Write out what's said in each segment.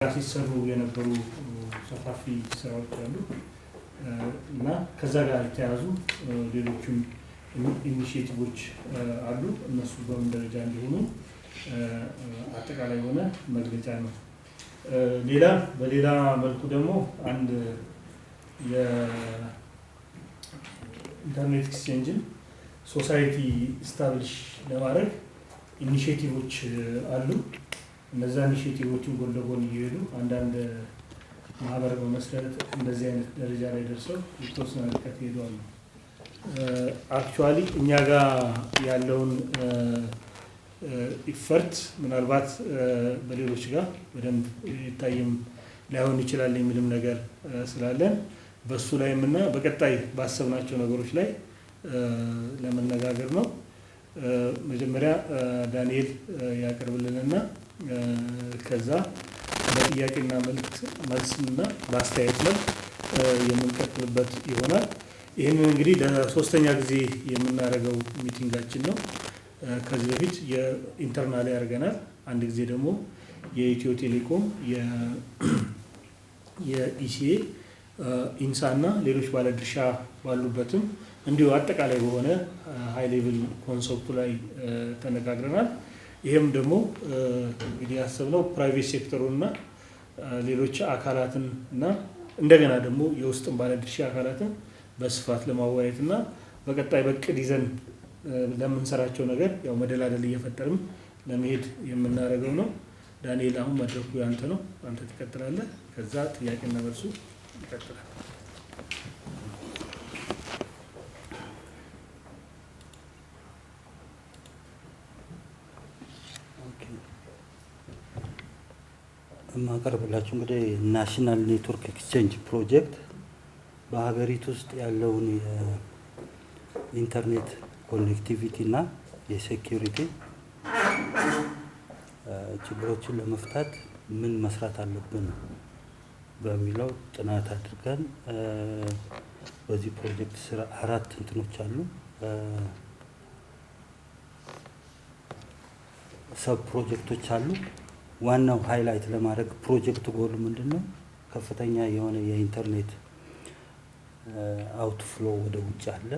ሲሰሩ የነበሩ ሰፋፊ ስራዎች አሉ እና ከዛ ጋር የተያዙ ሌሎችም ኢኒሺዬቲቮች አሉ። እነሱ በምን ደረጃ እንደሆኑ አጠቃላይ ሆነ መግለጫ ነው። በሌላ መልኩ ደግሞ አንድ የኢንተርኔት ኤክስቼንጅን ሶሳይቲ ስታብሊሽ ለማድረግ ኢኒሺዬቲቮች አሉ። እነዛ ኢኒሺዬቲቮችን ጎን ለጎን እየሄዱ አንዳንድ ማህበር በመስረት እንደዚህ አይነት ደረጃ ላይ ደርሰው የተወሰነ ርቀት ሄደዋል። አክቹአሊ እኛ ጋር ያለውን ኢፈርት ምናልባት በሌሎች ጋር በደንብ ይታይም ላይሆን ይችላል የሚልም ነገር ስላለን በሱ ላይም እና በቀጣይ ባሰብናቸው ነገሮች ላይ ለመነጋገር ነው። መጀመሪያ ዳንኤል ያቀርብልንና ከዛ በጥያቄና መልስና በአስተያየት ላይ የምንቀጥልበት ይሆናል። ይህንን እንግዲህ ለሶስተኛ ጊዜ የምናደርገው ሚቲንጋችን ነው። ከዚህ በፊት የኢንተርናል ያደርገናል። አንድ ጊዜ ደግሞ የኢትዮ ቴሌኮም የኢሲኤ ኢንሳ እና ሌሎች ባለድርሻ ባሉበትም እንዲሁ አጠቃላይ በሆነ ሃይ ሌቭል ኮንሰፕቱ ላይ ተነጋግረናል። ይሄም ደግሞ እንግዲህ ያሰብነው ፕራይቬት ሴክተሩንና ሌሎች አካላትን እና እንደገና ደግሞ የውስጥን ባለድርሻ አካላትን በስፋት ለማወያየት እና በቀጣይ በቅድ ይዘን ለምንሰራቸው ነገር ያው መደላደል እየፈጠርም ለመሄድ የምናደርገው ነው። ዳንኤል አሁን መድረኩ ያንተ ነው። አንተ ትቀጥላለህ። ከዛ ጥያቄና መልሱ ይቀጥላል። ማቀርብላችሁ እንግዲህ ናሽናል ኔትወርክ ኤክስቼንጅ ፕሮጀክት በሀገሪቱ ውስጥ ያለውን የኢንተርኔት ኮኔክቲቪቲ እና የሴኩሪቲ ችግሮችን ለመፍታት ምን መስራት አለብን በሚለው ጥናት አድርገን በዚህ ፕሮጀክት ስራ 4 እንትኖች አሉ። ሰብ ፕሮጀክቶች አሉ። ዋናው ሃይላይት ለማድረግ ፕሮጀክት ጎል ምንድነው? ከፍተኛ የሆነ የኢንተርኔት አውትፍሎ ወደ ውጭ አለ።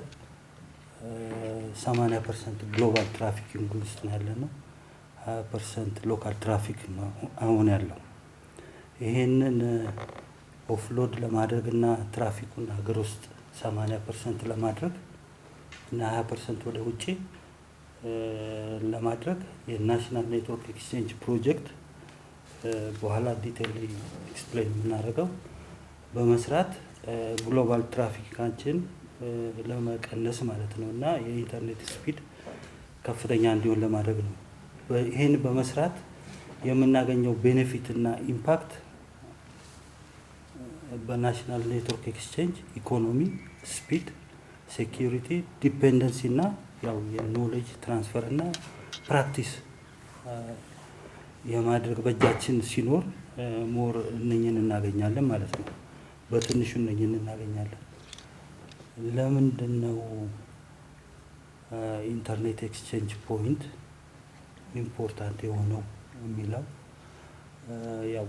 80% ግሎባል ትራፊኪንግ ውስጥ ነው ያለነው። 20% ሎካል ትራፊክ ነው አሁን ያለው። ይሄንን ኦፍሎድ ለማድረግ እና ትራፊኩን ሀገር ውስጥ 80% ለማድረግ እና 20% ወደ ውጪ ለማድረግ የናሽናል ኔትወርክ ኤክስቼንጅ ፕሮጀክት በኋላ ዲቴይል ኤክስፕሌን የምናደርገው በመስራት ግሎባል ትራፊካችን ለመቀነስ ማለት ነው እና የኢንተርኔት ስፒድ ከፍተኛ እንዲሆን ለማድረግ ነው። ይሄን በመስራት የምናገኘው ቤኔፊት እና ኢምፓክት በናሽናል ኔትወርክ ኤክስቼንጅ ኢኮኖሚ፣ ስፒድ፣ ሴኩሪቲ፣ ዲፔንደንሲ እና ያው የኖሌጅ ትራንስፈር እና ፕራክቲስ የማድረግ በእጃችን ሲኖር ሞር እነኝን እናገኛለን ማለት ነው። በትንሹ እነኝን እናገኛለን። ለምንድነው ኢንተርኔት ኤክስቼንጅ ፖይንት ኢምፖርታንት የሆነው የሚለው ያው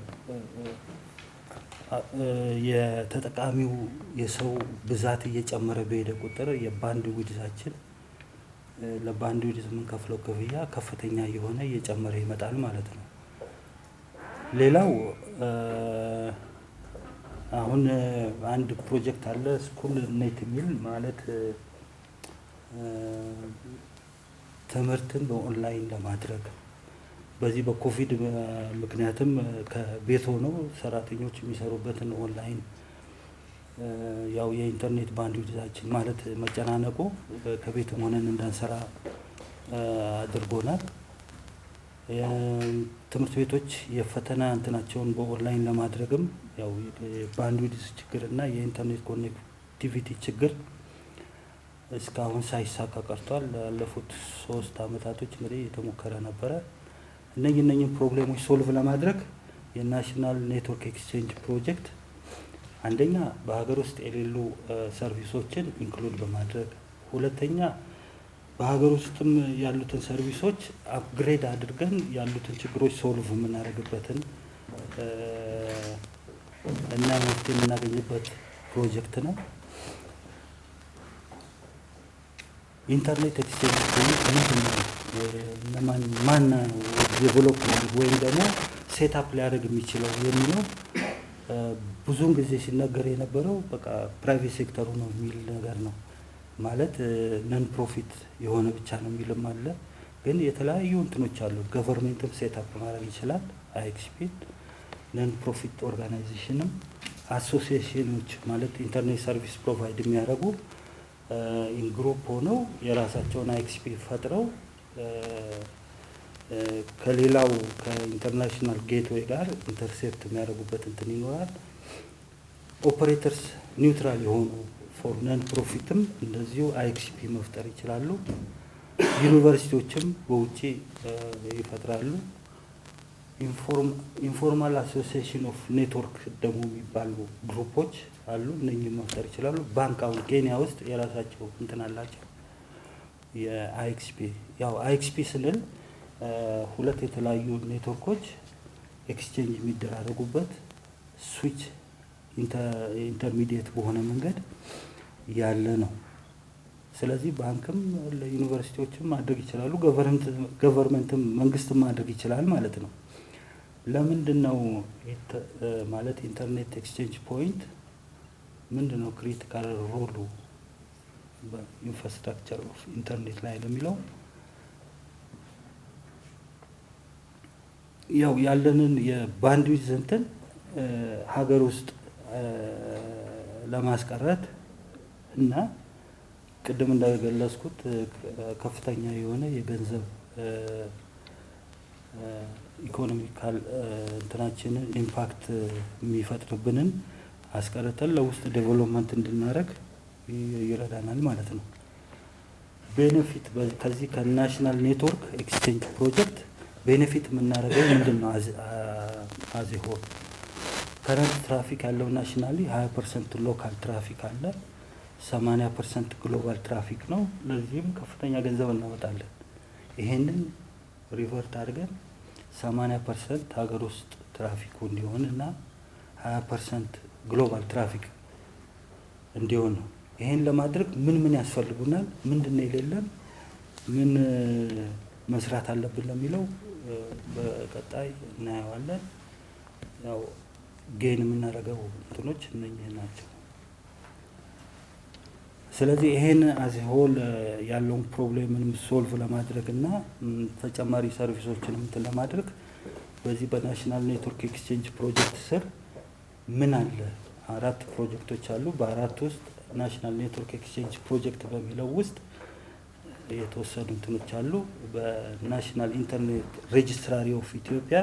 የተጠቃሚው የሰው ብዛት እየጨመረ በሄደ ቁጥር የባንድ ዊድዛችን ለባንድ ዊድዝ የምንከፍለው ክፍያ ከፍተኛ የሆነ እየጨመረ ይመጣል ማለት ነው። ሌላው አሁን አንድ ፕሮጀክት አለ ስኩል ኔት የሚል ማለት ትምህርትን በኦንላይን ለማድረግ በዚህ በኮቪድ ምክንያትም ከቤት ሆነው ሰራተኞች የሚሰሩበትን ኦንላይን ያው የኢንተርኔት ባንድዊድዛችን ማለት መጨናነቁ ከቤትም ሆነን እንዳንሰራ አድርጎናል። ትምህርት ቤቶች የፈተና እንትናቸውን በኦንላይን ለማድረግም ያው ባንድዊድዝ ችግር እና የኢንተርኔት ኮኔክቲቪቲ ችግር እስካሁን ሳይሳካ ቀርቷል። ላለፉት 3 አመታቶች እንግዲህ የተሞከረ ነበረ። እነኚህ ፕሮብሌሞች ሶልቭ ለማድረግ የናሽናል ኔትወርክ ኤክስቼንጅ ፕሮጀክት አንደኛ በሀገር ውስጥ የሌሉ ሰርቪሶችን ኢንክሉድ በማድረግ ሁለተኛ በሀገር ውስጥም ያሉትን ሰርቪሶች አፕግሬድ አድርገን ያሉትን ችግሮች ሶልቭ የምናደርግበትን እና መፍትሄ የምናገኝበት ፕሮጀክት ነው። ኢንተርኔት ኤክስቼንጅ ማን ዴቨሎፕ ወይም ደግሞ ሴትአፕ ሊያደርግ የሚችለው የሚለው ብዙውን ጊዜ ሲነገር የነበረው በቃ ፕራይቬት ሴክተሩ ነው የሚል ነገር ነው። ማለት ነን ፕሮፊት የሆነ ብቻ ነው የሚልም አለ። ግን የተለያዩ እንትኖች አሉ። ገቨርንመንትም ሴትአፕ ማድረግ ይችላል። አይኤክስፒ ነን ፕሮፊት ኦርጋናይዜሽንም አሶሲዬሽኖች ማለት ኢንተርኔት ሰርቪስ ፕሮቫይድ የሚያደርጉ ኢንግሩፕ ሆነው የራሳቸውን አይኤክስፒ ፈጥረው ከሌላው ከኢንተርናሽናል ጌትዌይ ጋር ኢንተርሴፕት የሚያደርጉበት እንትን ይኖራል። ኦፐሬተርስ ኒውትራል የሆኑ ፎር ነን ፕሮፊትም እንደዚሁ አይኤክስፒ መፍጠር ይችላሉ። ዩኒቨርሲቲዎችም በውጪ ይፈጥራሉ። ኢንፎርማል አሶሲዬሽን ኦፍ ኔትወርክ ደግሞ የሚባሉ ግሩፖች አሉ። እነኚህ መፍጠር ይችላሉ። ባንክ አሁን ኬንያ ውስጥ የራሳቸው እንትን አላቸው የአይኤክስፒ። ያው አይኤክስፒ ስንል ሁለት የተለያዩ ኔትወርኮች ኤክስቼንጅ የሚደራረጉበት ስዊች ኢንተርሚዲየት በሆነ መንገድ ያለ ነው። ስለዚህ ባንክም ለዩኒቨርሲቲዎችም ማድረግ ይችላሉ። ገቨርንመንትም መንግስትም ማድረግ ይችላል ማለት ነው። ለምንድነው ማለት ኢንተርኔት ኤክስቼንጅ ፖይንት ምንድነው ክሪቲካል ሮሉ በኢንፍራስትራክቸር ኦፍ ኢንተርኔት ላይ ለሚለው ያው ያለንን የባንድዊድዝ እንትን ሀገር ውስጥ ለማስቀረት እና ቅድም እንደገለጽኩት ከፍተኛ የሆነ የገንዘብ ኢኮኖሚካል እንትናችንን ኢምፓክት የሚፈጥርብንን አስቀርተን ለውስጥ ዴቨሎፕመንት እንድናደርግ ይረዳናል ማለት ነው። ቤኔፊት ከዚህ ከናሽናል ኔትወርክ ኤክስቼንጅ ፕሮጀክት ቤኔፊት የምናደርገው ምንድን ነው? አዚሆን ከረንት ትራፊክ ያለው ናሽናሊ 20% ሎካል ትራፊክ አለ፣ 80% ግሎባል ትራፊክ ነው። ለዚህም ከፍተኛ ገንዘብ እናወጣለን። ይሄንን ሪቨርት አድርገን 80% ሀገር ውስጥ ትራፊኩ እንዲሆን እና 20% ግሎባል ትራፊክ እንዲሆን ነው። ይሄን ለማድረግ ምን ያስፈልጉናል? ምንድነው የሌለን? ምን መስራት አለብን ለሚለው በቀጣይ እናየዋለን። ያው ጌን የምናደርገው እንትኖች እነኚህ ናቸው። ስለዚህ ይሄን አዝ ሆል ያለውን ፕሮብሌምንም ሶልቭ ለማድረግ እና ተጨማሪ ሰርቪሶችን እንትን ለማድረግ በዚህ በናሽናል ኔትወርክ ኤክስቼንጅ ፕሮጀክት ስር ምን አለ? 4 ፕሮጀክቶች አሉ። በአራት ውስጥ ናሽናል ኔትወርክ ኤክስቼንጅ ፕሮጀክት በሚለው ውስጥ የተወሰኑ እንትኖች አሉ። በናሽናል ኢንተርኔት ሬጅስትራሪ ኦፍ ኢትዮጵያ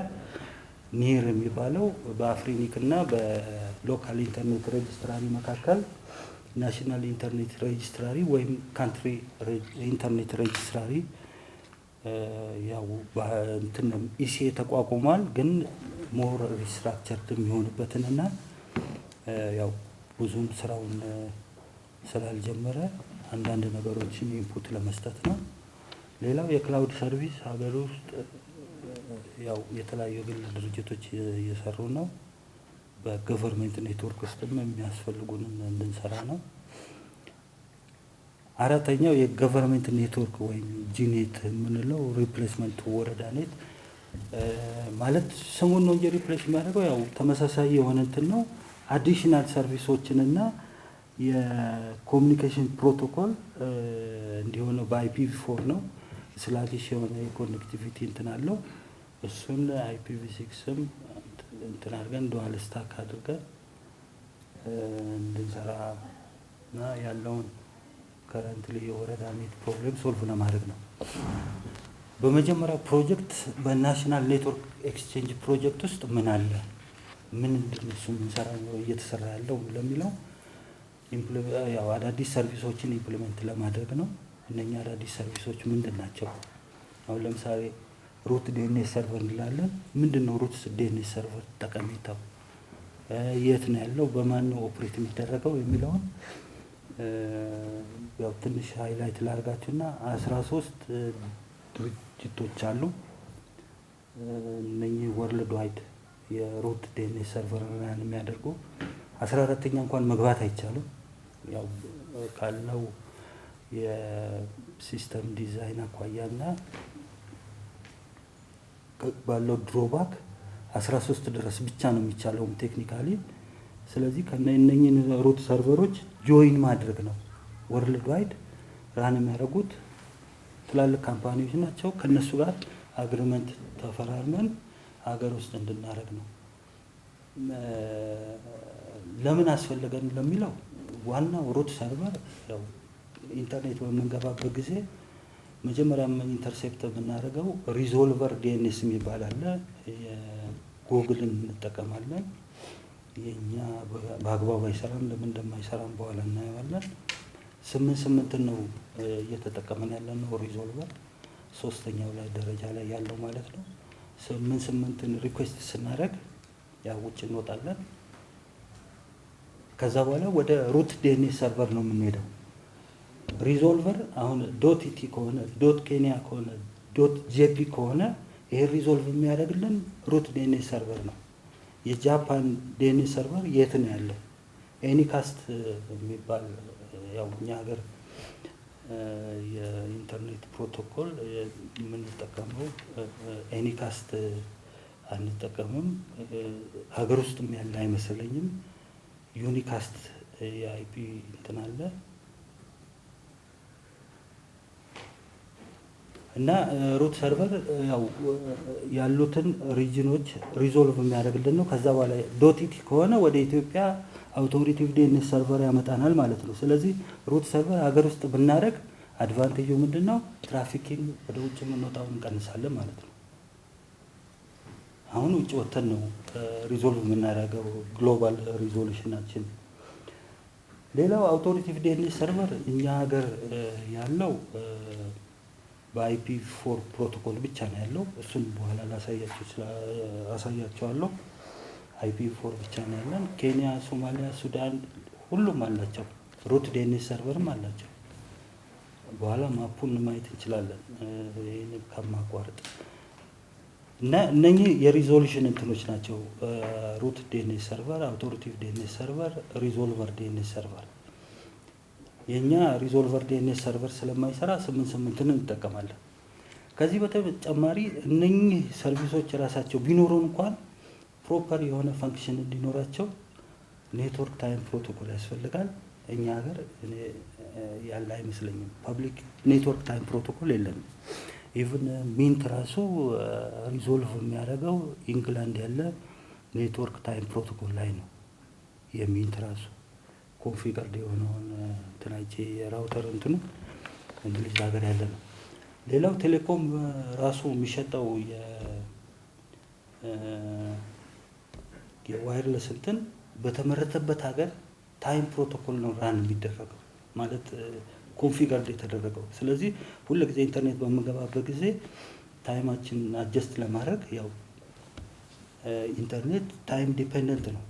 ኒር የሚባለው በአፍሪኒክ እና በሎካል ኢንተርኔት ሬጅስትራሪ መካከል ናሽናል ኢንተርኔት ሬጅስትራሪ ወይም ካንትሪ ኢንተርኔት ሬጅስትራሪ ያው እንትን ኢሲኤ ተቋቁሟል። ግን ሞር ሪስትራክቸርድ የሚሆንበትንና ያው ብዙም ስራውን ስላልጀመረ አንዳንድ ነገሮችን ኢንፑት ለመስጠት ነው። ሌላው የክላውድ ሰርቪስ ሀገር ውስጥ ያው የተለያዩ ግል ድርጅቶች እየሰሩ ነው። በገቨርንመንት ኔትወርክ ውስጥም የሚያስፈልጉንን እንድንሰራ ነው። አራተኛው የገቨርንመንት ኔትወርክ ወይም ጂኔት የምንለው ሪፕሌስመንት ወረዳ ኔት ማለት ስሙን ነው እንጂ ሪፕሌስ የሚያደርገው ያው ተመሳሳይ የሆነ እንትን ነው። አዲሽናል ሰርቪሶችን እና የኮሚኒኬሽን ፕሮቶኮል እንዲሆነ በአይፒቪ4 ነው። ስላቲሽ የሆነ የኮኔክቲቪቲ እንትን አለው። እሱን አይፒቪ6ም እንትን አድርገን ዱዋል ስታክ አድርገን እንድንሰራ እና ያለውን ከረንትሊ የወረዳ ኔት ፕሮብሌም ሶልቭ ለማድረግ ነው። በመጀመሪያው ፕሮጀክት በናሽናል ኔትወርክ ኤክስቼንጅ ፕሮጀክት ውስጥ ምን አለ? ምን እንደነሱ ምንሰራ ነው እየተሰራ ያለው ለሚለው ያው አዳዲስ ሰርቪሶችን ኢምፕሊሜንት ለማድረግ ነው። እነኛ አዳዲስ ሰርቪሶች ምንድን ናቸው? አሁን ለምሳሌ ሩት ዲኤንኤስ ሰርቨር እንላለን። ምንድነው ሩት ዲኤንኤስ ሰርቨር ጠቀሜታው? የት ነው ያለው? በማን ነው ኦፕሬት የሚደረገው የሚለውን ያው ትንሽ ሃይላይት ላድርጋችሁና 13 ድርጅቶች አሉ። እነኚህ ወርልድ ዋይድ የሩት ዲኤንኤስ ሰርቨር ራን የሚያደርጉ 14ኛ እንኳን መግባት አይቻልም። ያው ካለው የሲስተም ዲዛይን አኳያና ባለው ድሮባክ 13 ድረስ ብቻ ነው የሚቻለው ቴክኒካሊ። ስለዚህ ከነኚህን ሩት ሰርቨሮች ጆይን ማድረግ ነው። ወርልድ ዋይድ ራን የሚያደርጉት ትላልቅ ካምፓኒዎች ናቸው። ከነሱ ጋር አግሪመንት ተፈራርመን ሀገር ውስጥ እንድናደርግ ነው። ለምን አስፈለገን ለሚለው ዋናው ሩት ሰርቨር ያው ኢንተርኔት በምንገባበት ጊዜ መጀመሪያ ኢንተርሴፕት የምናደርገው ሪዞልቨር ዲኤንኤስ የሚባል አለ። የጉግልን እንጠቀማለን። የኛ በአግባቡ አይሰራም። ለምን እንደማይሰራም በኋላ እናየዋለን። 8 ነው እየተጠቀመን ያለነው ሪዞልቨር 3ኛው ላይ ደረጃ ላይ ያለው ማለት ነው። 8 ሪኩዌስት ስናደርግ ያው ውጭ እንወጣለን። ከዛ በኋላ ወደ ሩት ዲኤንኤስ ሰርቨር ነው የምንሄደው። ሪዞልቨር አሁን ዶት ኢቲ ከሆነ ዶት ኬንያ ከሆነ ዶት ጄፒ ከሆነ ይሄ ሪዞልቭ የሚያደርግልን ሩት ዲኤንኤስ ሰርቨር ነው። የጃፓን ዲኤንኤስ ሰርቨር የት ነው ያለው? ኤኒካስት የሚባል ያው እኛ ሀገር የኢንተርኔት ፕሮቶኮል የምንጠቀመው ኤኒካስት አንጠቀምም። ሀገር ውስጥም ያለ አይመስለኝም። ዩኒካስት የአይፒ እንትን አለ እና ሩት ሰርቨር ያው ያሉትን ሪጅኖች ሪዞልቭ የሚያደርግልን ነው። ከዛ በኋላ ዶት ኢቲ ከሆነ ወደ ኢትዮጵያ አውቶሪቲቭ ዲኤንኤስ ሰርቨር ያመጣናል ማለት ነው። ስለዚህ ሩት ሰርቨር ሀገር ውስጥ ብናደርግ አድቫንቴጁ ምንድነው? ትራፊኪንግ ወደ ውጭ የምንወጣውን እንቀንሳለን ማለት ነው። አሁን ውጭ ወተን ነው ሪዞልቭ የምናደርገው ግሎባል ሪዞሉሽናችን። ሌላው አውቶሪቲቭ ዲኤንኤስ ሰርቨር እኛ ሀገር ያለው በአይፒ4 ፕሮቶኮል ብቻ ነው ያለው። እሱን በኋላ አሳያቸዋለሁ። አይፒ4 ብቻ ነው ያለን። ኬንያ፣ ሶማሊያ፣ ሱዳን ሁሉም አላቸው። ሩት ዲኤንኤስ ሰርቨርም አላቸው። በኋላ ማፑን ማየት እንችላለን ይሄን ከማቋረጥ እና እነኚህ የሪዞሉሽን እንትኖች ናቸው። ሩት ዲኤንኤስ ሰርቨር፣ አውቶሪቲቭ ዲኤንኤስ ሰርቨር፣ ሪዞልቨር ዲኤንኤስ ሰርቨር። የኛ ሪዞልቨር ዲኤንኤስ ሰርቨር ስለማይሰራ 8 እንጠቀማለን። ከዚህ በተጨማሪ እነኚህ ሰርቪሶች ራሳቸው ቢኖሩን እንኳን ፕሮፐር የሆነ ፈንክሽን እንዲኖራቸው ኔትወርክ ታይም ፕሮቶኮል ያስፈልጋል። እኛ ሀገር ያለ አይመስለኝም። ፐብሊክ ኔትወርክ ታይም ፕሮቶኮል የለንም። ኢቭን ሚንት ራሱ ሪዞልቭ የሚያደርገው ኢንግላንድ ያለ ኔትወርክ ታይም ፕሮቶኮል ላይ ነው። የሚንት ራሱ ኮንፊገርድ የሆነውን እንትናቼ የራውተር እንትኑ እንግሊዝ ሀገር ያለ ነው። ሌላው ቴሌኮም ራሱ የሚሸጠው የዋይርለስ እንትን በተመረተበት ሀገር ታይም ፕሮቶኮል ነው ራን የሚደረገው ማለት ኮንፊገርድ የተደረገው። ስለዚህ ሁሉ ጊዜ ኢንተርኔት በምንገባበት ጊዜ ታይማችን አጀስት ለማድረግ ያው ኢንተርኔት ታይም ዲፔንደንት ነው።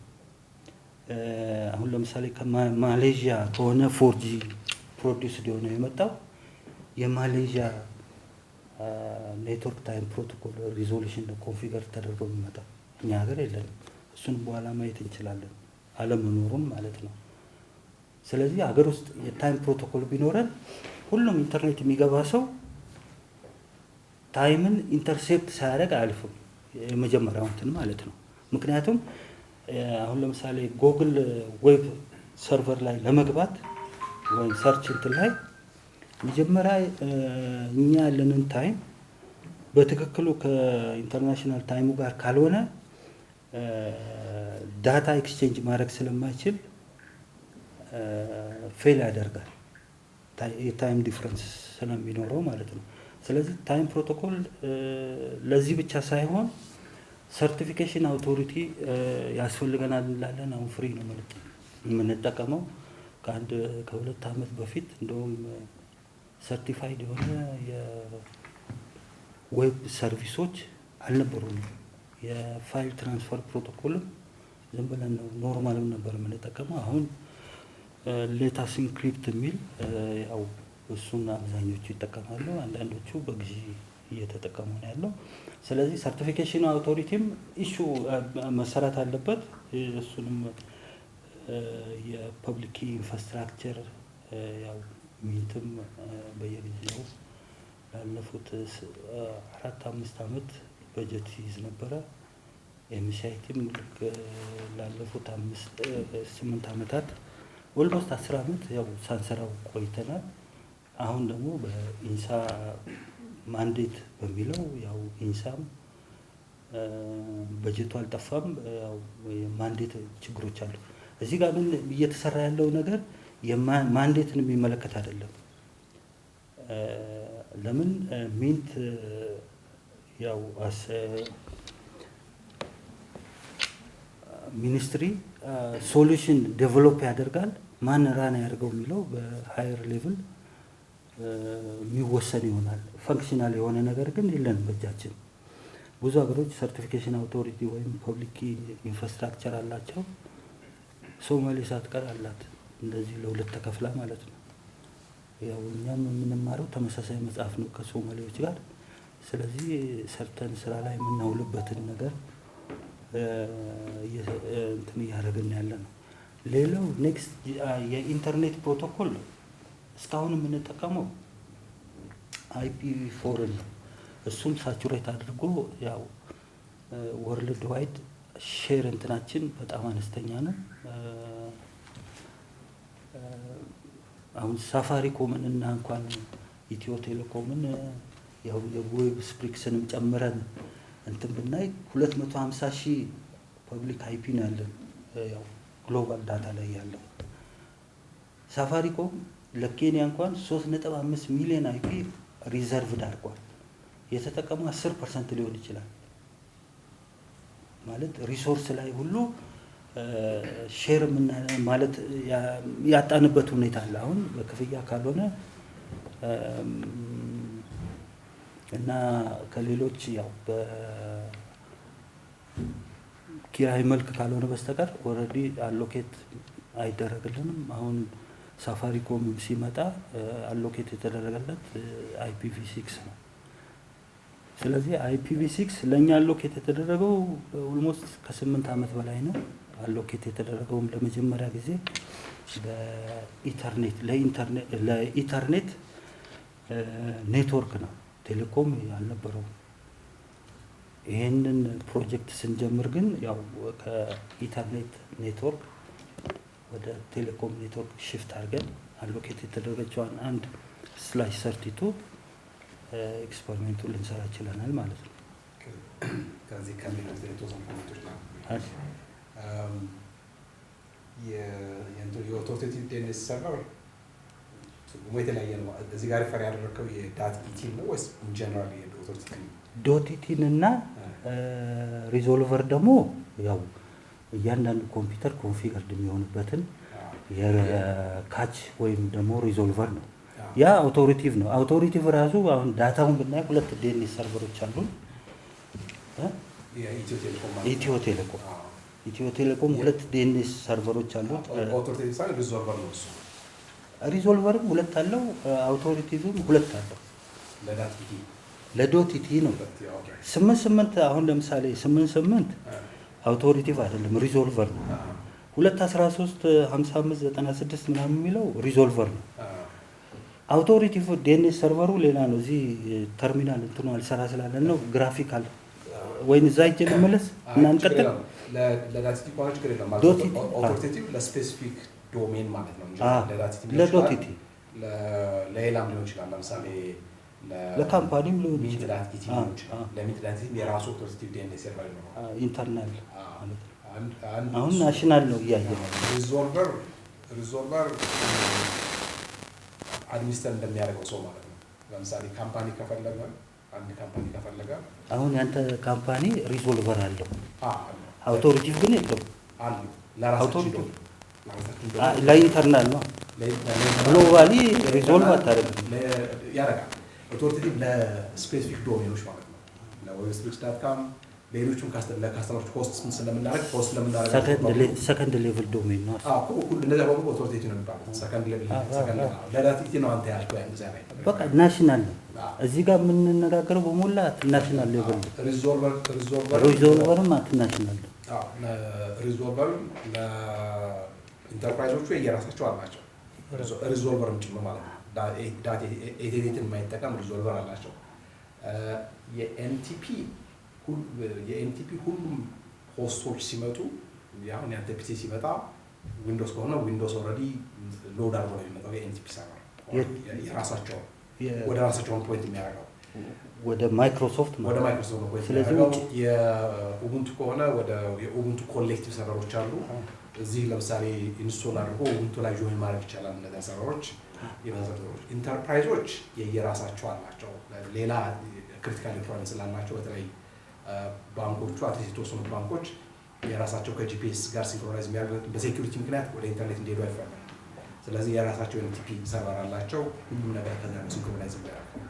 አሁን ለምሳሌ ከማሌዥያ ከሆነ 4G ፕሮዲውስድ የሆነ የመጣው የማሌዥያ ኔትወርክ ታይም ፕሮቶኮል ሪዞሉሽን ኮንፊገር ተደርጎ የሚመጣው እኛ ሀገር የለንም። እሱን በኋላ ማየት እንችላለን አለመኖሩን ማለት ነው። ስለዚህ ሀገር ውስጥ የታይም ፕሮቶኮል ቢኖረን ሁሉም ኢንተርኔት የሚገባ ሰው ታይምን ኢንተርሴፕት ሳያደርግ አያልፍም። የመጀመሪያው እንትን ማለት ነው። ምክንያቱም አሁን ለምሳሌ ጉግል ዌብ ሰርቨር ላይ ለመግባት ወይም ሰርች እንትን ላይ መጀመሪያ እኛ ያለንን ታይም በትክክሉ ከኢንተርናሽናል ታይሙ ጋር ካልሆነ ዳታ ኤክስቼንጅ ማድረግ ስለማይችል ፌል ያደርጋል። የታይም ዲፍረንስ ስለሚኖረው ማለት ነው። ስለዚህ ታይም ፕሮቶኮል ለዚህ ብቻ ሳይሆን ሰርቲፊኬሽን አውቶሪቲ ያስፈልገናል እንላለን። አሁን ፍሪ ነው የምንጠቀመው። ከ2 ዓመት በፊት እንደውም ሰርቲፋይድ የሆነ የዌብ ሰርቪሶች አልነበሩም። የፋይል ትራንስፈር ፕሮቶኮልም ዝም ብለን ነው ኖርማልም ነበር የምንጠቀመው። አሁን ሌታስ ኢንክሪፕት የሚል ያው እሱን አብዛኞቹ ይጠቀማሉ። አንዳንዶቹ በግዢ እየተጠቀሙ ነው ያለው። ስለዚህ ሰርቲፊኬሽን አውቶሪቲም ኢሹ መሰራት አለበት። እሱንም የፐብሊክ ኢንፍራስትራክቸር ያው ሚንትም በየጊዜው ላለፉት 4-5 ዓመት በጀት ይይዝ ነበረ። ኤምሲአይቲም ላለፉት 8 ዓመታት ኦልሞስት 10 ዓመት ያው ሳንሰራው ቆይተናል። አሁን ደግሞ በኢንሳ ማንዴት በሚለው ያው ኢንሳም በጀቱ አልጠፋም። ያው ማንዴት ችግሮች አሉ። እዚህ ጋር ግን እየተሰራ ያለው ነገር የማንዴትን የሚመለከት አይደለም። ለምን ሚንት ያው ሚኒስትሪ ሶሉሽን ዴቨሎፕ ያደርጋል። ማን ራን ያደርገው የሚለው በሃየር ሌቭል የሚወሰን ይሆናል። ፈንክሽናል የሆነ ነገር ግን የለንም በእጃችን። ብዙ ሀገሮች ሰርቲፊኬሽን አውቶሪቲ ወይም ፐብሊክ ኢንፍራስትራክቸር አላቸው። ሶማሌ ሳትቀር አላት፣ እንደዚህ ለሁለት ተከፍላ ማለት ነው። ያው እኛም የምንማረው ተመሳሳይ መጽሐፍ ነው ከሶማሌዎች ጋር። ስለዚህ ሰርተን ስራ ላይ የምናውልበትን ነገር እንትን እያደረግን ያለ ነው። ሌላው ኔክስት የኢንተርኔት ፕሮቶኮል እስካሁን የምንጠቀመው IPv4 ነው። እሱም ሳቹሬት አድርጎ ያው ወርልድ ዋይድ ሼር እንትናችን በጣም አነስተኛ ነው። አሁን ሳፋሪኮምን እና እንኳን ኢትዮ ቴሌኮምን ያው የዌብ ስፕሪክስንም ጨምረን እንትን ብናይ 250,000 ፐብሊክ IP ነው ያለን ያው ግሎባል ዳታ ላይ ያለው። ሳፋሪኮም ለኬንያ እንኳን 3.5 ሚሊዮን IP ሪዘርቭድ አድርጓል። የተጠቀመው 10% ሊሆን ይችላል። ማለት ሪሶርስ ላይ ሁሉ ሼር ማለት ያጣንበት ሁኔታ አለ። አሁን በክፍያ ካልሆነ እና ከሌሎች ያው በኪራይ መልክ ካልሆነ በስተቀር ኦልሬዲ አሎኬት አይደረግልንም። አሁን ሳፋሪኮም ሲመጣ አሎኬት የተደረገለት IPv6 ነው። ስለዚህ IPv6 ለኛ አሎኬት የተደረገው ኦልሞስት ከ8 ዓመት በላይ ነው። አሎኬት የተደረገውም ለመጀመሪያ ጊዜ ለኢንተርኔት ኔትወርክ ነው። ቴሌኮም ያልነበረው። ይሄንን ፕሮጀክት ስንጀምር ግን ያው ከኢንተርኔት ኔትወርክ ወደ ቴሌኮም ኔትወርክ ሽፍት አድርገን አሎኬት የተደረገችዋን 1/32 ኤክስፐሪሜንቱን ልንሰራ ችለናል ማለት ነው። ከዚህ ከሚሉት የተወሰኑ ኮሜንቶች ነው የኦቶሪቲ ዲኤንኤስ ሰርቨር ትርጉሙ የተለያየ ነው። እዚህ ጋር ሪፈር ያደረገው የዳት ኢቲ ነው ወይስ ኢን ጀነራል የኦቶሪቲ ዶት ኢቲን እና ሪዞልቨር ደግሞ ያው እያንዳንዱ ኮምፒውተር ኮንፊገርድ የሚሆንበትን የካች ወይም ደግሞ ሪዞልቨር ነው። ያ አውቶሪቲቭ ነው። አውቶሪቲቭ ራሱ አሁን ዳታውን ብናይ 2 ዲኤንኤስ ሰርቨሮች አሉ። ኢትዮ ቴሌኮም 2 ዲኤንኤስ ሰርቨሮች አሉት። አውቶሪቲቭ ሳይሆን ሪዞልቨር ነው እሱ። ሪዞልቨርም 2 አለው፣ አውቶሪቲቭም 2 አለው። ለዶት ኢቲ ነው 8 አሁን ለምሳሌ 8 አውቶሪቲቭ አይደለም ሪዞልቨር ነው። 2135596 ምናምን የሚለው ሪዞልቨር ነው። አውቶሪቲቭ ዲኤንኤስ ሰርቨሩ ሌላ ነው። እዚህ ተርሚናል እንትኑ አልሰራ ስላለን ነው። ግራፊካል ወይን እዛ ይጀ መለስ እና እንቀጥል። ለዳቲቲ ቋንቋ ችግር የለም ማለት ነው። አውቶሪቲቭ ለስፔሲፊክ ዶሜን ማለት ነው እንጂ ለዳቲቲ ለሌላም ሊሆን ይችላል። ለምሳሌ ለካምፓኒም ሊሆን ይችላል። ለሚትዳቲቲ የራሱ አውቶሪቲቭ ዲኤንኤስ ሰርቨር ነው ኢንተርናል ማለት ነው። አሁን ናሽናል ነው እያየን ነው። ሪዞልቨር አድሚኒስተር እንደሚያደርገው ሰው ማለት ነው። ለምሳሌ ካምፓኒ ከፈለገ አንድ ካምፓኒ ከፈለገ አሁን ያንተ ካምፓኒ ሪዞልቨር አለው። አውቶሪቲቭ ግን የለውም። ለራሳቸው ለኢንተርናል ነው። ግሎባሊ ሪዞልቭ አታደርግም። ያደርጋል። አውቶሪቲቭ ለስፔሲፊክ ዶሜኖች ማለት ነው። ለዌብስፕሪክስ.com ሌሎቹም ለካስተመሮች ሆስት ስለምናደርግ ሰከንድ ሌቭል ዶሜን ነው። እነዚያ በሙሉ ኦቶሪቲ ነው የሚባሉት። ሰከንድ ሌቭል ለዳቲቲ ነው አንተ ያልከው ያን ጊዜ ላይ በቃ ናሽናል ነው። እዚህ ጋር የምንነጋገረው በሞላ ናሽናል ሌቭል ነው። ሪዞልቨርም ናሽናል ነው። ሪዞልቨር ለኢንተርፕራይዞቹ የራሳቸው አላቸው። ሪዞልቨርም ጭምር ማለት ነው። ዳታ ኤቴሌትን የማይጠቀም ሪዞልቨር አላቸው። የኤንቲፒ ሁሉም ሆስቶች ሲመጡ አሁን ያንተ ፒሲ ሲመጣ ዊንዶውስ ከሆነ ዊንዶውስ ኦልሬዲ ሎድ አድርጎ ነው የሚመጣው የኤንቲፒ ሰርቨር የራሳቸው ወደ ራሳቸውን ፖይንት የሚያደርገው ወደ ማይክሮሶፍት ነው ፖይንት የሚያደርገው። የኡቡንቱ ከሆነ ወደ የኡቡንቱ ኮሌክቲቭ ሰርቨሮች አሉ። እዚህ ለምሳሌ ኢንስቶል አድርጎ ኡቡንቱ ላይ ጆይን ማድረግ ይቻላል። እነዚያ ሰርቨሮች የመሰረቶች ኢንተርፕራይዞች የየራሳቸው አላቸው። ሌላ ክሪቲካል ኢንፎርሜሽን ስላላቸው በተለይ ባንኮቹ አትሊስት የተወሰኑ ባንኮች የራሳቸው ከጂፒኤስ ጋር ሲንክሮናይዝ የሚያደርጉት በሴኩሪቲ ምክንያት ወደ ኢንተርኔት እንዲሄዱ አይፈቅድም። ስለዚህ የራሳቸው ኤንቲፒ ሰርቨር አላቸው። ሁሉም ነገር ከዛ ነው ሲንክሮናይዝ የሚያደርገው።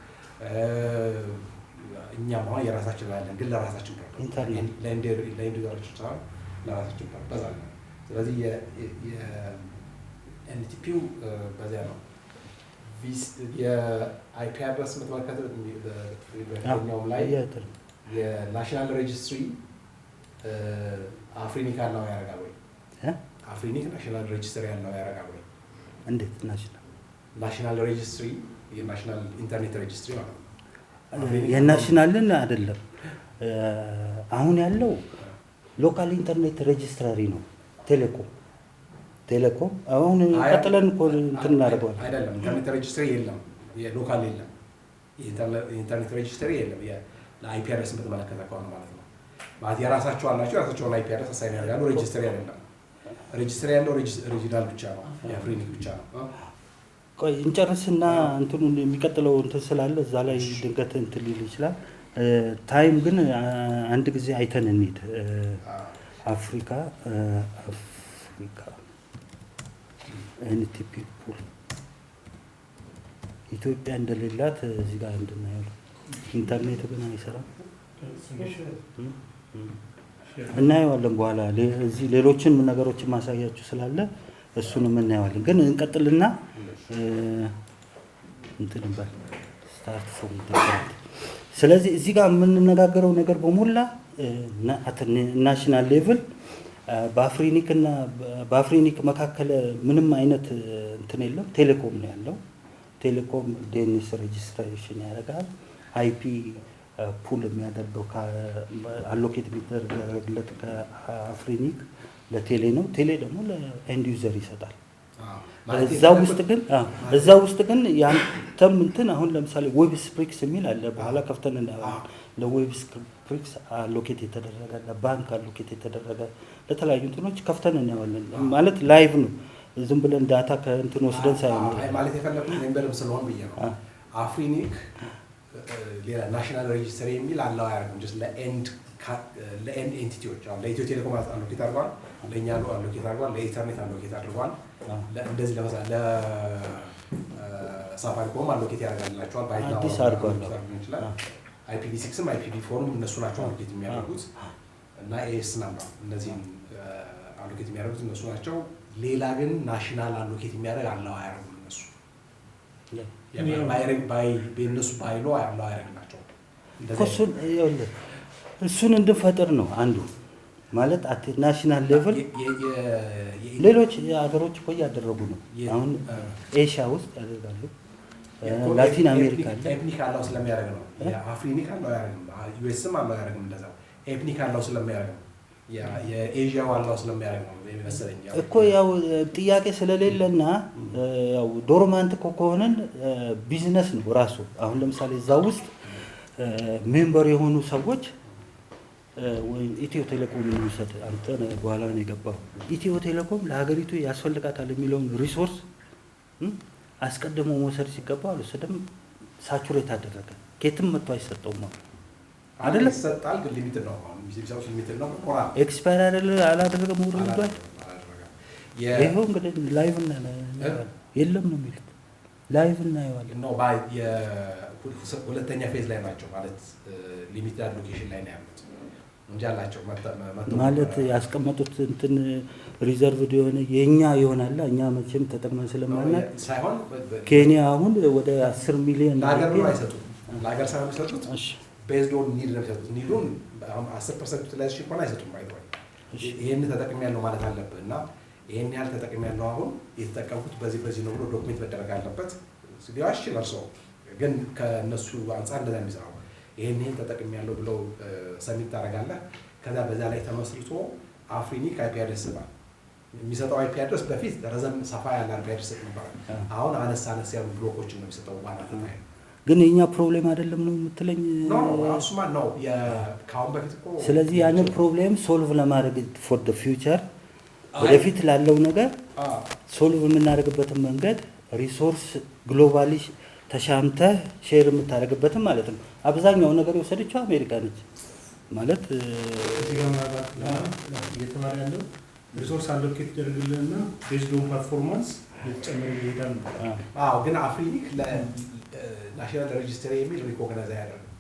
እኛም አሁን የራሳችን አለን፣ ግን ለራሳችን ለኢንዲቪጁዋሎች ሳይሆን ለራሳችን ፐርፐዝ አለን። ስለዚህ የኤንቲፒው በዚያ ነው። የአይፒ አድረስ የምትመለከት በኛውም ላይ የናሽናል ሬጅስትሪ አፍሪኒክ ያለው ያደርጋል ወይ? አፍሪኒክ ናሽናል ሬጅስትሪ ያለው ያደርጋል ወይ? እንዴት ናሽናል ሬጅስትሪ የናሽናል ኢንተርኔት ሬጅስትሪ ማለት ነው። የናሽናልን አይደለም። አሁን ያለው ሎካል ኢንተርኔት ሬጅስትራሪ ነው። ቴሌኮም አሁን ቀጥለን እኮ እንትን እናደርገዋለን። አይደለም ኢንተርኔት ሬጅስትሪ የለም፣ የሎካል የለም፣ የኢንተርኔት ሬጅስትሪ የለም። ለአይፒ አድረስ የምትመለከተ ከሆነ ማለት ነው። ማለት የራሳቸው አላቸው፣ የራሳቸውን አይፒ አድረስ አሳይን ያደርጋሉ። ሬጅስትሪ አይደለም። ሬጅስትሪ ያለው ሪጂናል ብቻ ነው፣ የአፍሪኒክ ብቻ ነው። ቆይ እንጨርስና እንትኑን የሚቀጥለው እንትን ስላለ እዛ ላይ ድንገት እንትን ሊል ይችላል። ታይም ግን አንድ ጊዜ አይተን እንሂድ። አፍሪካ ኤንቲፒ ፑል ኢትዮጵያ እንደሌላት እዚህ ጋር እንድናየው። ኢንተርኔት ግን አይሰራም። እናየዋለን በኋላ እዚህ ሌሎችን ነገሮችን ማሳያችሁ ስላለ እሱንም እናየዋለን። ግን እንቀጥልና እንትን እንበል ስታርት ፍሮም ዲፍረንት። ስለዚህ እዚህ ጋር የምንነጋገረው ነገር በሞላ ናሽናል ሌቭል በአፍሪኒክ መካከል ምንም አይነት እንትን የለም። ቴሌኮም ነው ያለው። ቴሌኮም ዲኤንኤስ ሬጅስትሬሽን ያደርጋል። አይፒ ፑል የሚያደርገው አሎኬት የሚደረግለት ከአፍሪኒክ ለቴሌ ነው። ቴሌ ደግሞ ለኤንድ ዩዘር ይሰጣል። እዛ ውስጥ ግን ያንተም እንትን አሁን ለምሳሌ ዌብ ስፕሪክስ የሚል አለ። በኋላ ከፍተን እናየዋለን። ለዌብ ስፕሪክስ አሎኬት የተደረገ ለባንክ አሎኬት የተደረገ ለተለያዩ እንትኖች ከፍተን እናየዋለን። ማለት ላይቭ ነው፣ ዝም ብለን ዳታ ከእንትን ወስደን ሳይሆን ማለት የፈለኩት ሜምበርም ስለሆን ብዬ ነው። አፍሪኒክ ሌላ ናሽናል ሬጅስትሪ የሚል አለው አያደርግም። ጀስት ለኤንድ ኤንቲቲዎች አሁን ለኢትዮ ቴሌኮም አሎኬት አድርጓል፣ ለእኛ አሎኬት አድርጓል፣ ለኢንተርኔት አሎኬት አድርጓል። እንደዚህ ለሳፋሪኮም አሎኬት ያደርጋላቸዋል። አዲስ አድርጓል። IPv6ም IPv4ም እነሱ ናቸው አሎኬት የሚያደርጉት እና ኤስ ናምበር እነዚህን አሎኬት የሚያደርጉት እነሱ ናቸው። ሌላ ግን ናሽናል አሎኬት የሚያደርግ አለው አያደርጉም እነሱ በእነሱ ባይሎ አለው አያደርግላቸው። እሱን እንድንፈጥር ነው አንዱ ማለት ናሽናል ሌቭል። ሌሎች ሀገሮች እኮ እያደረጉ ነው። አሁን ኤሽያ ውስጥ ያደርጋሉ። ላቲን አሜሪካ አለ። ኤፕኒክ አለው ስለሚያደርግ ነው። የአፍሪኒክ አለው አያደርግም። ዩኤስም አለው አያደርግም። እንደዛው ኤፕኒክ አለው ስለሚያደርግ ነው። የኤዥያ አለው ስለሚያደርግ ነው መሰለኝ እኮ ያው ጥያቄ ስለሌለና ያው ዶርማንት እኮ ከሆነን ቢዝነስ ነው ራሱ። አሁን ለምሳሌ እዛ ውስጥ ሜምበር የሆኑ ሰዎች ወይም ኢትዮ ቴሌኮም የሚሰጥ አንተ በኋላ ነው የገባው። ኢትዮ ቴሌኮም ለሀገሪቱ ያስፈልጋታል የሚለውን ሪሶርስ አስቀድሞ መውሰድ ሲገባው አልወሰደም። ሳቹሬት አደረገ። ኬትም መጥቶ አይሰጠውም አይደለም። ይሰጣል ግን ሊሚትድ ነው። አሁን ቢዝነስ ሊሚትድ ነው። ኤክስፓየር አይደለ አላደረገም። ወርዷል። ይሄው እንግዲህ ላይቭ እና የለም ነው የሚሉት። ላይቭ እናየዋለን ነው ሁለተኛ ፌዝ ላይ ናቸው ማለት ሊሚትድ ሎኬሽን ላይ ነው ያሉት። እንጂ አላቸው ማለት ያስቀመጡት እንትን ሪዘርቭድ የሆነ የኛ ይሆናል እኛ መቼም ተጠቅመን ስለማናውቅ ሳይሆን ኬንያ አሁን ወደ 10 ሚሊዮን ለሀገር ነው አይሰጡም። ለሀገር ሳይሆን የሚሰጡት ቤዝድ ኦን ኒድ ነው የሚሰጡት። ኒዱን 10% ዩቲላይዜሽን እንኳን አይሰጡም። አይተዋል። ይሄን ተጠቅሜያለሁ ማለት አለብህ እና ይሄን ያህል ተጠቅሜያለሁ አሁን የተጠቀምኩት በዚህ ነው ብሎ ዶክሜንት መደረግ አለበት። ሊዋሽ ይመርሰው ግን ከነሱ አንፃር እንደዛ የሚሰራው ይሄን ተጠቅሜያለሁ ብለው ሰሚት ታደርጋለህ። ከዛ በዛ ላይ ተመስርቶ አፍሪኒክ አይፒ አድሬስ ይሰጣል። የሚሰጠው አይፒ አድሬስ በፊት ረዘም ሰፋ ያለ አይፒ አድሬስ ነበር። አሁን አነስ ያሉ ብሎኮችን ነው የሚሰጠው ዋና ተናይ። ግን የኛ ፕሮብሌም አይደለም ነው የምትለኝ? እሱማ ነው ከአሁን በፊት እኮ። ስለዚህ ያንን ፕሮብሌም ሶልቭ ለማድረግ ፎር ደ ፊውቸር ወደፊት ላለው ነገር ሶልቭ የምናደርግበትን መንገድ ሪሶርስ ግሎባሊ ተሻምተህ ሼር የምታደርግበትን ማለት ነው። አብዛኛው ነገር የወሰደችው አሜሪካ ነች ማለት እዚህ ጋር ማለት እየተማረ ያለው ሪሶርስ አሎኬት ይደረግልንና ቤዝድ ኦን ፐርፎርማንስ የተጨመረ ይሄዳል። ግን አፍሪኒክ ለናሽናል ሬጂስተር የሚል ሪኮግናይዝ አያደርግም።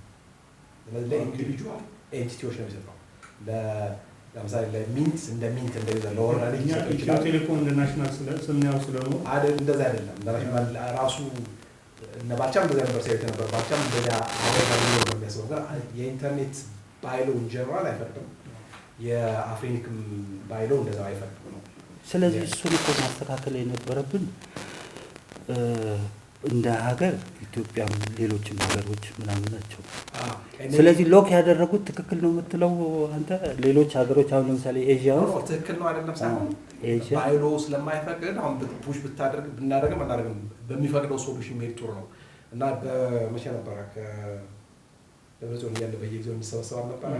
ስለዚህ ለኢንዲቪጁዋል ኤንቲቲዎች ነው የሚሰጠው። ለምሳሌ ለሚንት እንደ ሚንት እንደዛ ለወራሪ ኢትዮ ቴሌኮም እንደ ናሽናል ስናየው ስለሆነ እንደዛ አይደለም። ናሽናል ራሱ ባቻም እንደዛ ነበር ሲያዩት ነበር። ባቻም እንደዛ አወራሪ ነው የሚያስበው። ግን የኢንተርኔት ባይሎ ጀነራል አይፈቅድም። የአፍሪኒክ ባይሎ እንደዛ አይፈቅድም ነው። ስለዚህ እሱን እኮ ማስተካከል የነበረብን እንደ ሀገር ኢትዮጵያም ሌሎችም ሀገሮች ምናምን ናቸው። ስለዚህ ሎክ ያደረጉት ትክክል ነው የምትለው አንተ? ሌሎች ሀገሮች አሁን ለምሳሌ ኤዥያ ውስጥ ትክክል ነው አይደለም ሳይሆን ባይሎ ስለማይፈቅድ አሁን ፑሽ ብናደርግም በሚፈቅደው ሶሉሽን መሄድ ጥሩ ነው እና በመቼ ነበረ ከደብረጽዮን እያለ በየጊዜው የሚሰበሰባል ነበረ።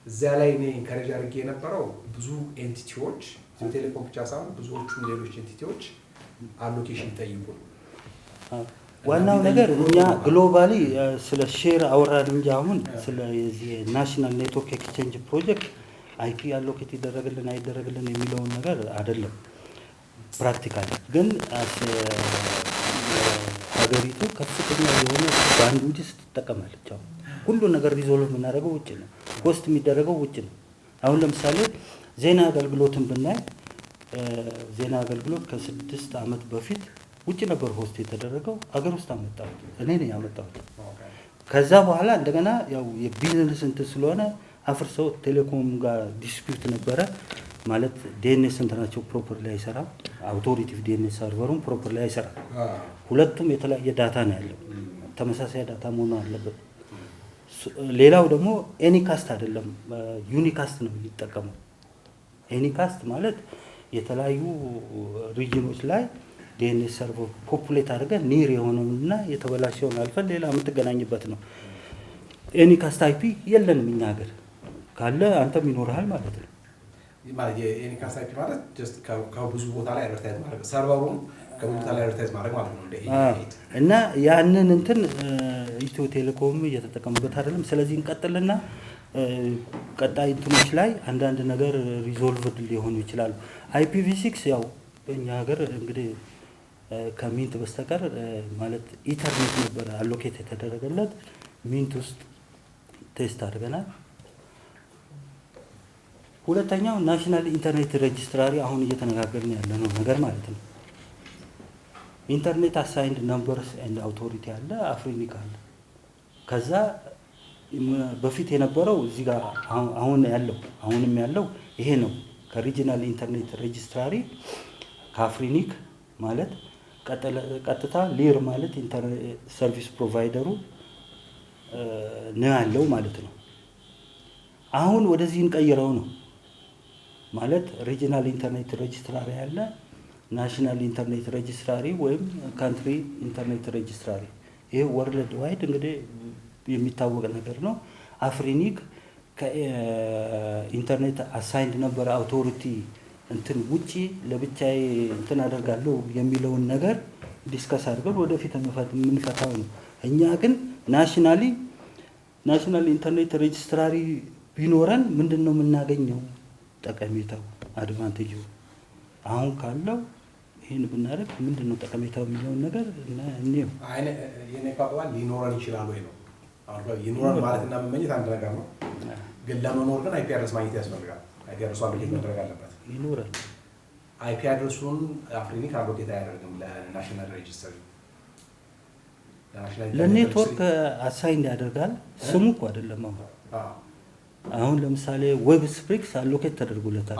እዚያ ላይ እኔ ኢንካሬጅ አድርጌ የነበረው ብዙ ኤንቲቲዎች ኢትዮ ቴሌኮም ብቻ ሳይሆን ብዙዎቹም ሌሎች ኤንቲቲዎች አሎኬሽን ይጠይቁ ነው። ዋናው ነገር እኛ ግሎባሊ ስለ ሼር አወራን እንጂ አሁን ስለ የዚህ ናሽናል ኔትወርክ ኤክስቼንጅ ፕሮጀክት አይፒ አሎኬት ይደረግልን አይደረግልን የሚለውን ነገር አይደለም። ፕራክቲካሊ ግን ሀገሪቱ ከፍተኛ የሆነ ባንድዊድዝ ትጠቀማለች። አሁን ሁሉ ነገር ሪዞልቭ የምናደርገው ውጭ ነው። ፖስት የሚደረገው ውጭ ነው። አሁን ለምሳሌ ዜና አገልግሎትን ብናይ ዜና አገልግሎት ከ6 ዓመት በፊት ውጭ ነበር ሆስት የተደረገው። አገር ውስጥ አመጣሁት እኔ ነኝ ያመጣሁት። ከዛ በኋላ እንደገና ያው የቢዝነስ እንትን ስለሆነ አፍርሰው ቴሌኮም ጋር ዲስፒዩት ነበረ ማለት ዲኤንኤስ እንትናቸው ፕሮፐርሊ አይሰራም። አውቶሪቲቭ ዲኤንኤስ ሰርቨሩን ፕሮፐርሊ አይሰራም። ሁለቱም የተለያየ ዳታ ነው ያለው። ተመሳሳይ ዳታ መሆን አለበት። ሌላው ደግሞ ኤኒካስት አይደለም ዩኒካስት ነው የሚጠቀመው። ኤኒካስት ማለት የተለያዩ ሪጅኖች ላይ ዲኤንኤስ ሰርቨር ፖፑሌት አድርገን ኒር የሆነውና የተበላሸውን አልፈን ሌላ የምትገናኝበት ነው። ኤኒካስት አይፒ የለንም እኛ ሀገር። ካለ አንተም ይኖርሃል ማለት ነው። የኤኒካስት አይፒ ማለት ጀስት ከብዙ ቦታ ላይ አድቨርታይዝ ማድረግ ሰርቨሩን ከብዙ ቦታ ላይ አድቨርታይዝ ማድረግ ማለት ነው። እና ያንን እንትን ኢትዮ ቴሌኮም እየተጠቀሙበት አይደለም። ስለዚህ እንቀጥልና ቀጣይ እንትኖች ላይ አንዳንድ ነገር ሪዞልቭድ ሊሆኑ ይችላሉ። IPv6 ያው በእኛ ሀገር እንግዲህ ከሚንት በስተቀር ማለት ኢንተርኔት ነበር አሎኬት የተደረገለት። ሚንት ውስጥ ቴስት አድርገናል። ሁለተኛው ናሽናል ኢንተርኔት ሬጂስትራሪ አሁን እየተነጋገርን ያለነው ነገር ማለት ነው። ኢንተርኔት አሳይንድ ነምበርስ ኤንድ አውቶሪቲ አለ፣ አፍሪኒክ አለ። ከዛ በፊት የነበረው እዚህ ጋር አሁንም ያለው ይሄ ነው። ከሪጂናል ኢንተርኔት ሬጂስትራሪ ከአፍሪኒክ ማለት ቀጥታ ሊር ማለት ኢንተርኔት ሰርቪስ ፕሮቫይደሩ ነው ያለው ማለት ነው። አሁን ወደዚህ እንቀይረው ነው ማለት ሪጂናል ኢንተርኔት ሬጂስትራሪ ያለ ናሽናል ኢንተርኔት ሬጂስትራሪ ወይም ካንትሪ ኢንተርኔት ሬጂስትራሪ። ይሄ ወርልድ ዋይድ እንግዲህ የሚታወቅ ነገር ነው። አፍሪኒክ ከኢንተርኔት አሳይንድ ነበር አውቶሪቲ እንትን ውጪ ለብቻዬ እንትን አደርጋለሁ የሚለውን ነገር ዲስከስ አድርገን ወደፊት የምንፈታው ነው። እኛ ግን ናሽናል ኢንተርኔት ሬጂስትራሪ ቢኖረን ምንድነው የምናገኘው ጠቀሜታው አድቫንቴጁ? አሁን ካለው ይሄን ብናደርግ ምንድነው ጠቀሜታው የሚለውን ነገር እንየው። የኔ ቋንቋ ሊኖረን ይችላል ወይ ነው። አሁን ይኖረን ማለትና መመኘት አንድ ነገር ነው። ግን ለመኖር ግን አይፒ አድረስ ማግኘት ያስፈልጋል። አይፒ አድረሱ አሎኬት መደረግ አለበት። ይኖራል። አይፒ አድረሱን አፍሪኒክ አሎኬት አያደርግም ለናሽናል ሬጂስተር። ለኔትወርክ አሳይን ያደርጋል። ስሙ እኮ አይደለም። አሁን ለምሳሌ ዌብ ስፕሪክስ አሎኬት ተደርጎለታል።